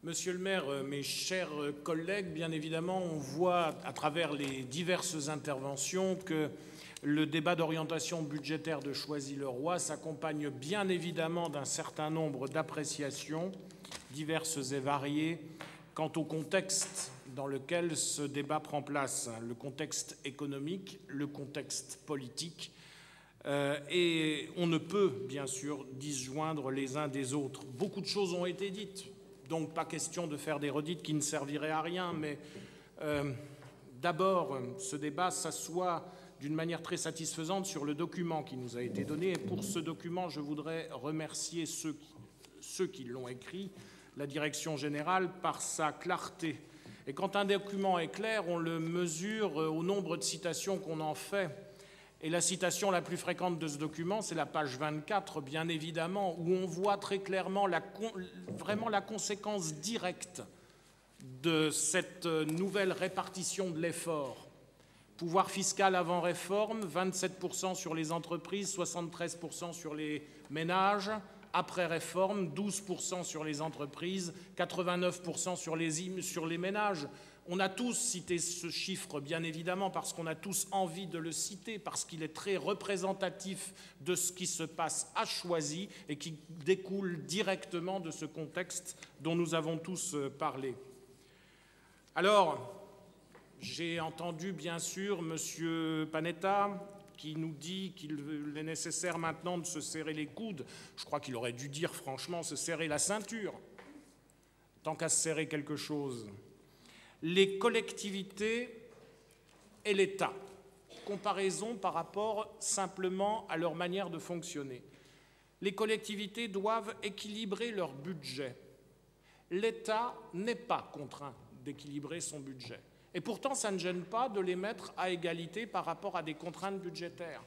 Monsieur le maire, mes chers collègues, bien évidemment, on voit à travers les diverses interventions que le débat d'orientation budgétaire de Choisy-le-Roi s'accompagne bien évidemment d'un certain nombre d'appréciations diverses et variées quant au contexte dans lequel ce débat prend place, le contexte économique, le contexte politique, et on ne peut bien sûr disjoindre les uns des autres. Beaucoup de choses ont été dites, donc pas question de faire des redites qui ne serviraient à rien, mais d'abord, ce débat s'assoit d'une manière très satisfaisante sur le document qui nous a été donné, et pour ce document, je voudrais remercier ceux qui l'ont écrit, la direction générale, par sa clarté. Et quand un document est clair, on le mesure au nombre de citations qu'on en fait. Et la citation la plus fréquente de ce document, c'est la page 24, bien évidemment, où on voit très clairement vraiment la conséquence directe de cette nouvelle répartition de l'effort. Pouvoir fiscal avant réforme, 27% sur les entreprises, 73% sur les ménages. Après réforme, 12% sur les entreprises, 89% sur les ménages. On a tous cité ce chiffre, bien évidemment, parce qu'on a tous envie de le citer, parce qu'il est très représentatif de ce qui se passe à Choisy et qui découle directement de ce contexte dont nous avons tous parlé. Alors, j'ai entendu, bien sûr, M. Panetta, qui nous dit qu'il est nécessaire maintenant de se serrer les coudes. Je crois qu'il aurait dû dire, franchement, se serrer la ceinture, tant qu'à se serrer quelque chose. Les collectivités et l'État, comparaison par rapport simplement à leur manière de fonctionner. Les collectivités doivent équilibrer leur budget. L'État n'est pas contraint d'équilibrer son budget. Et pourtant, ça ne gêne pas de les mettre à égalité par rapport à des contraintes budgétaires.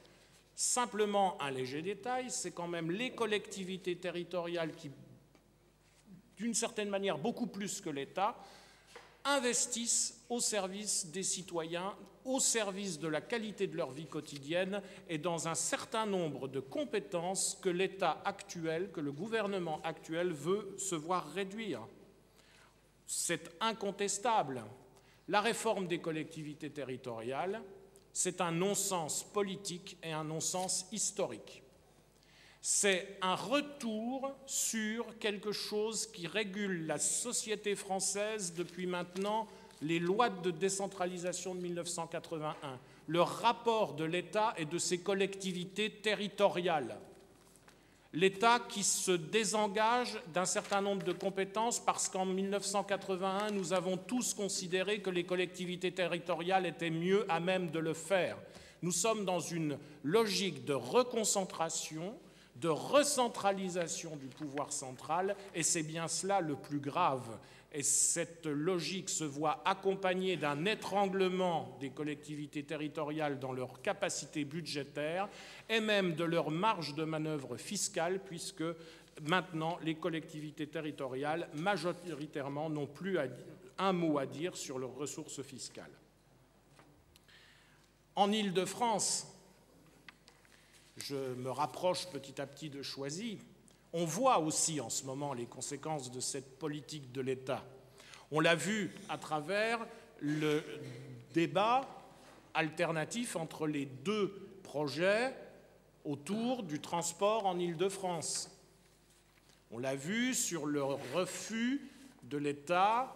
Simplement, un léger détail, c'est quand même les collectivités territoriales qui, d'une certaine manière, beaucoup plus que l'État, investissent au service des citoyens, au service de la qualité de leur vie quotidienne et dans un certain nombre de compétences que l'État actuel, que le gouvernement actuel veut se voir réduire. C'est incontestable. La réforme des collectivités territoriales, c'est un non-sens politique et un non-sens historique. C'est un retour sur quelque chose qui régule la société française depuis maintenant les lois de décentralisation de 1981, le rapport de l'État et de ses collectivités territoriales. L'État qui se désengage d'un certain nombre de compétences parce qu'en 1981, nous avons tous considéré que les collectivités territoriales étaient mieux à même de le faire. Nous sommes dans une logique de reconcentration, de recentralisation du pouvoir central, et c'est bien cela le plus grave. Et cette logique se voit accompagnée d'un étranglement des collectivités territoriales dans leur capacité budgétaire et même de leur marge de manœuvre fiscale, puisque maintenant les collectivités territoriales, majoritairement, n'ont plus un mot à dire sur leurs ressources fiscales. En Île-de-France, je me rapproche petit à petit de Choisy, on voit aussi en ce moment les conséquences de cette politique de l'État. On l'a vu à travers le débat alternatif entre les deux projets autour du transport en Île-de-France. On l'a vu sur le refus de l'État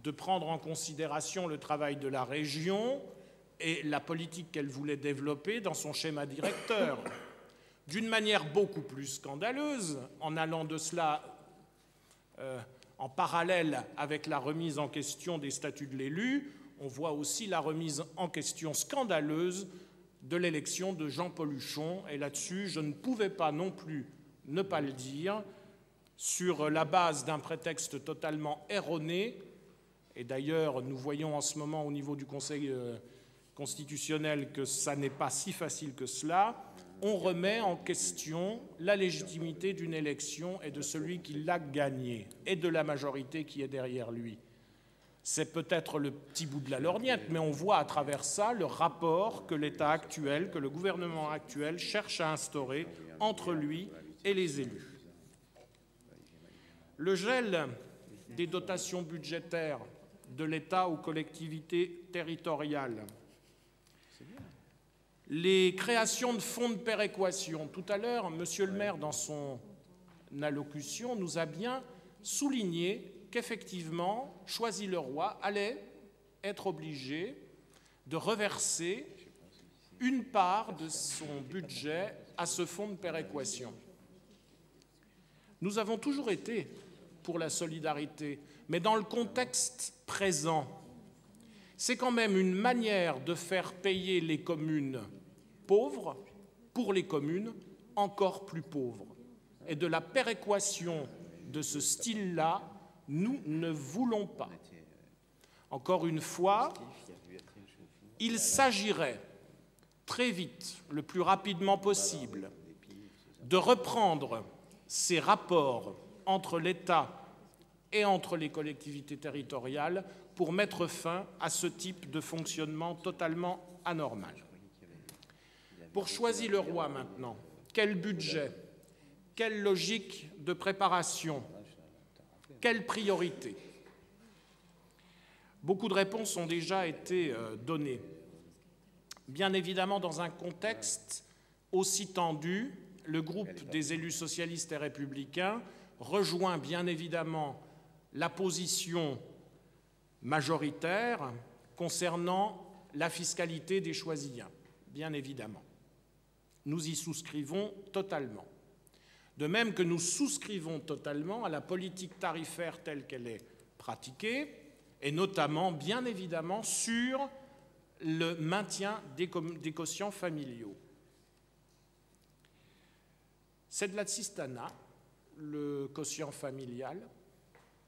de prendre en considération le travail de la région et la politique qu'elle voulait développer dans son schéma directeur. D'une manière beaucoup plus scandaleuse, en allant de cela en parallèle avec la remise en question des statuts de l'élu, on voit aussi la remise en question scandaleuse de l'élection de Jean-Paul Huchon. Et là-dessus, je ne pouvais pas non plus ne pas le dire, sur la base d'un prétexte totalement erroné. Et d'ailleurs, nous voyons en ce moment au niveau du Conseil constitutionnel que ça n'est pas si facile que cela. On remet en question la légitimité d'une élection et de celui qui l'a gagnée et de la majorité qui est derrière lui. C'est peut-être le petit bout de la lorgnette, mais on voit à travers ça le rapport que l'État actuel, que le gouvernement actuel cherche à instaurer entre lui et les élus. Le gel des dotations budgétaires de l'État aux collectivités territoriales, les créations de fonds de péréquation. Tout à l'heure, Monsieur le maire, dans son allocution, nous a bien souligné qu'effectivement, Choisy-le-Roi allait être obligé de reverser une part de son budget à ce fonds de péréquation. Nous avons toujours été pour la solidarité, mais dans le contexte présent, c'est quand même une manière de faire payer les communes pauvres pour les communes encore plus pauvres. Et de la péréquation de ce style-là, nous ne voulons pas. Encore une fois, il s'agirait très vite, le plus rapidement possible, de reprendre ces rapports entre l'État et entre les collectivités territoriales pour mettre fin à ce type de fonctionnement totalement anormal. Pour Choisy-le-Roi maintenant, quel budget, quelle logique de préparation, quelles priorités? Beaucoup de réponses ont déjà été données. Bien évidemment, dans un contexte aussi tendu, le groupe des élus socialistes et républicains rejoint bien évidemment la position majoritaire concernant la fiscalité des Choisyens, bien évidemment. Nous y souscrivons totalement. De même que nous souscrivons totalement à la politique tarifaire telle qu'elle est pratiquée, et notamment, bien évidemment, sur le maintien des quotients familiaux. C'est de l'assistanat, le quotient familial.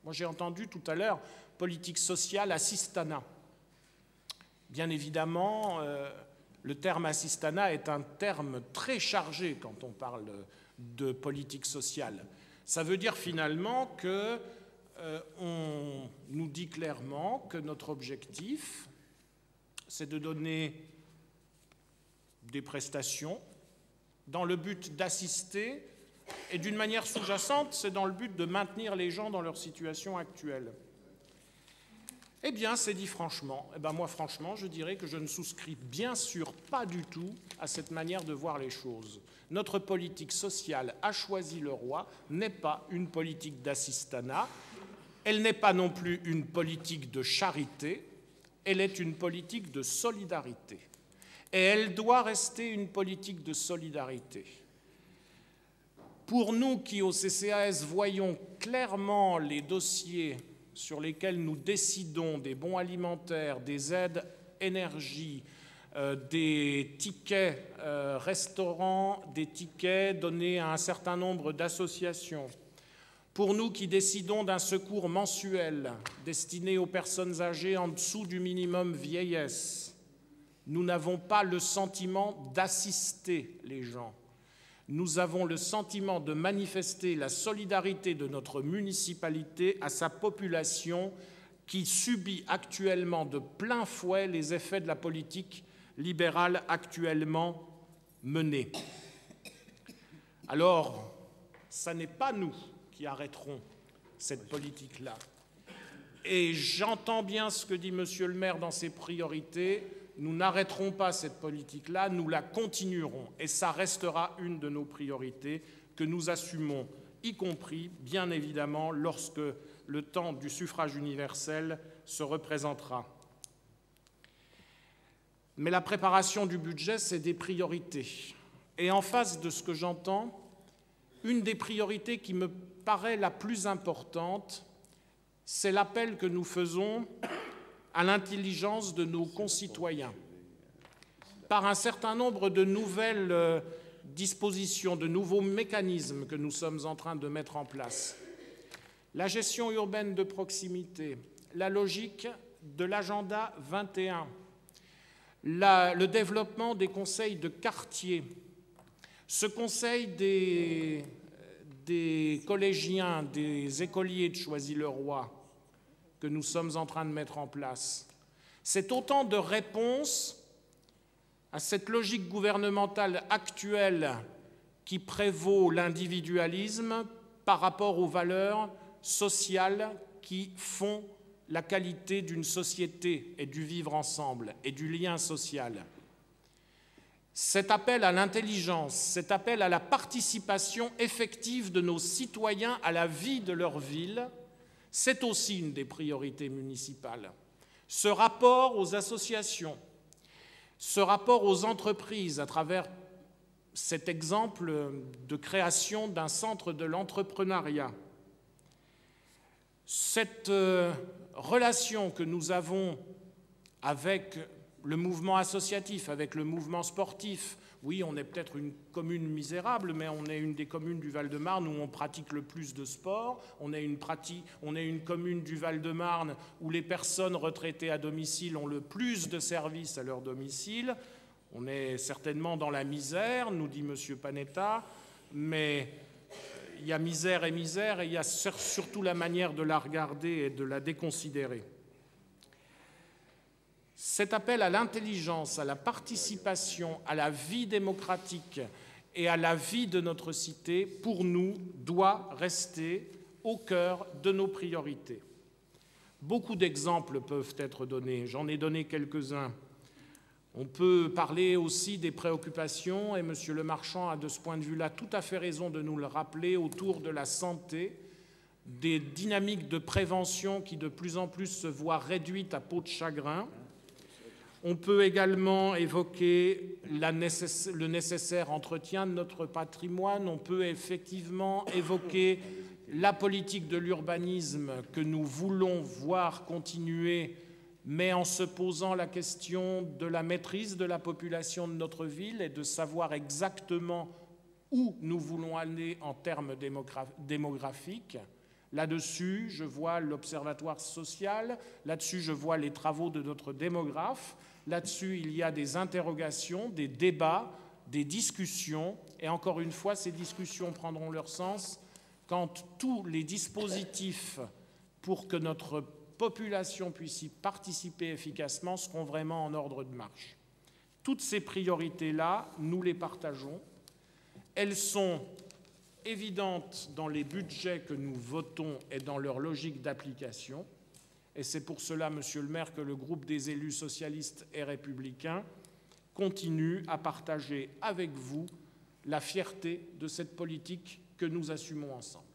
Moi, j'ai entendu tout à l'heure politique sociale, assistanat. Bien évidemment, le terme assistanat est un terme très chargé quand on parle de politique sociale. Ça veut dire finalement que on nous dit clairement que notre objectif, c'est de donner des prestations dans le but d'assister, et d'une manière sous-jacente, c'est dans le but de maintenir les gens dans leur situation actuelle. Eh bien, c'est dit franchement. Eh bien, moi, franchement, je dirais que je ne souscris bien sûr pas du tout à cette manière de voir les choses. Notre politique sociale à Choisy-le-Roi n'est pas une politique d'assistanat, elle n'est pas non plus une politique de charité, elle est une politique de solidarité. Et elle doit rester une politique de solidarité. Pour nous qui, au CCAS, voyons clairement les dossiers sur lesquels nous décidons des bons alimentaires, des aides énergie, des tickets restaurants, des tickets donnés à un certain nombre d'associations, pour nous qui décidons d'un secours mensuel destiné aux personnes âgées en dessous du minimum vieillesse, nous n'avons pas le sentiment d'assister les gens. Nous avons le sentiment de manifester la solidarité de notre municipalité à sa population qui subit actuellement de plein fouet les effets de la politique libérale actuellement menée. Alors, ça n'est pas nous qui arrêterons cette politique-là. Et j'entends bien ce que dit Monsieur le maire dans ses priorités. Nous n'arrêterons pas cette politique-là, nous la continuerons. Et ça restera une de nos priorités que nous assumons, y compris, bien évidemment, lorsque le temps du suffrage universel se représentera. Mais la préparation du budget, c'est des priorités. Et en face de ce que j'entends, une des priorités qui me paraît la plus importante, c'est l'appel que nous faisons à l'intelligence de nos concitoyens par un certain nombre de nouvelles dispositions, de nouveaux mécanismes que nous sommes en train de mettre en place. La gestion urbaine de proximité, la logique de l'agenda 21, le développement des conseils de quartier, ce conseil des collégiens, des écoliers de Choisy-le-Roi que nous sommes en train de mettre en place. C'est autant de réponses à cette logique gouvernementale actuelle qui prévaut l'individualisme par rapport aux valeurs sociales qui font la qualité d'une société et du vivre ensemble et du lien social. Cet appel à l'intelligence, cet appel à la participation effective de nos citoyens à la vie de leur ville, c'est aussi une des priorités municipales. Ce rapport aux associations, ce rapport aux entreprises à travers cet exemple de création d'un centre de l'entrepreneuriat, cette relation que nous avons avec le mouvement associatif, avec le mouvement sportif. Oui, on est peut-être une commune misérable, mais on est une des communes du Val-de-Marne où on pratique le plus de sport. On est une commune du Val-de-Marne où les personnes retraitées à domicile ont le plus de services à leur domicile. On est certainement dans la misère, nous dit M. Panetta, mais il y a misère et misère, et il y a surtout la manière de la regarder et de la déconsidérer. Cet appel à l'intelligence, à la participation, à la vie démocratique et à la vie de notre cité, pour nous, doit rester au cœur de nos priorités. Beaucoup d'exemples peuvent être donnés, j'en ai donné quelques-uns. On peut parler aussi des préoccupations, et M. Lemarchand a de ce point de vue-là tout à fait raison de nous le rappeler, autour de la santé, des dynamiques de prévention qui de plus en plus se voient réduites à peau de chagrin. On peut également évoquer le nécessaire entretien de notre patrimoine. On peut effectivement évoquer la politique de l'urbanisme que nous voulons voir continuer, mais en se posant la question de la maîtrise de la population de notre ville et de savoir exactement où nous voulons aller en termes démographiques. Là-dessus, je vois l'Observatoire social, là-dessus, je vois les travaux de notre démographe, là-dessus, il y a des interrogations, des débats, des discussions, et encore une fois, ces discussions prendront leur sens quand tous les dispositifs pour que notre population puisse y participer efficacement seront vraiment en ordre de marche. Toutes ces priorités-là, nous les partageons. Elles sont évidentes dans les budgets que nous votons et dans leur logique d'application. Et c'est pour cela, Monsieur le maire, que le groupe des élus socialistes et républicains continue à partager avec vous la fierté de cette politique que nous assumons ensemble.